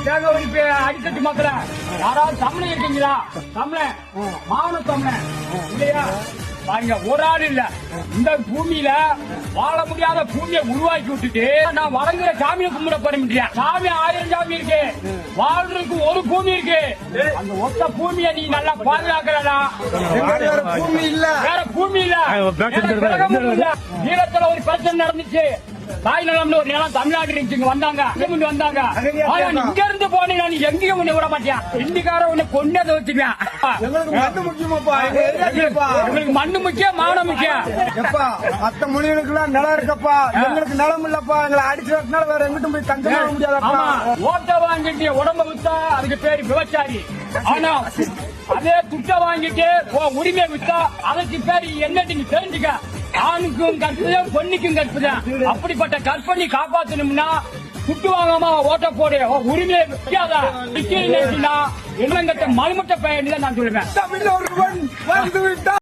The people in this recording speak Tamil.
தேங்காய் ஒழிப்பு அடித்தட்டு மக்கள யாராவது தமிழ் இருக்கீங்களா? தமிழன் மாவன தமிழன் இல்லையா? பாருங்க, ஒரு ஆள் இல்ல இந்த பூமியில வாழ முடியாத பூமியை உருவாக்கி விட்டுட்டு நான் வழங்குற சாமியை கும்பிட போற முடியாது. சாமி 1000 சாமி இருக்கு, வாழ்றதுக்கு ஒரு பூமி இருக்கு. அந்த ஒத்த பூமியை நீ நல்லா பாதுகாக்கலடா. பூமி இல்ல, வேற பூமி இல்ல, ஈழத்துல ஒரு பிரச்சனை நடந்துச்சு. தாய் நிலம்னு ஒரு நிலம் தமிழ்நாடு இருந்துச்சு, வந்தாங்க இங்க இருந்து போனீங்க, நீ எங்கேயும் உன்னை விட மாட்டியா. இந்திக்கார உன்னை கொண்டதை வச்சுக்குவேன். எங்களுக்கு மண்ணு முக்கியமாப்பா, எங்களுக்கு மண்ணு முக்கியம், மானம் முக்கியம். எப்பா மத்த மொழிகளுக்குலாம் நிலம் இருக்கப்பா, எங்களுக்கு நிலம் இல்லப்பா. எங்களை அடிச்சு வரதுனால வேற எங்கிட்டும் போய் தங்க முடியாதப்பா. ஓட்ட வாங்கிட்டு உடம்ப வித்தா அதுக்கு பேரு விவசாயி. ஆனா அதே துட்ட வாங்கிட்டு உரிமை வித்தா அதுக்கு பேரு என்னட்டு நீ தெரிஞ்சுக்க. ஆணுக்கும் கற்புதான், பொண்ணுக்கும் கற்புதான். அப்படிப்பட்ட கற்பனை காப்பாற்றணும்னா துட்டு வாங்காம ஓட்ட போடு. உரிமையை விற்காதா என்னங்கட்ட மலுமட்ட பயன் தான் நான் சொல்லுவேன். தமிழ் ஒருவன் வந்து விட்டா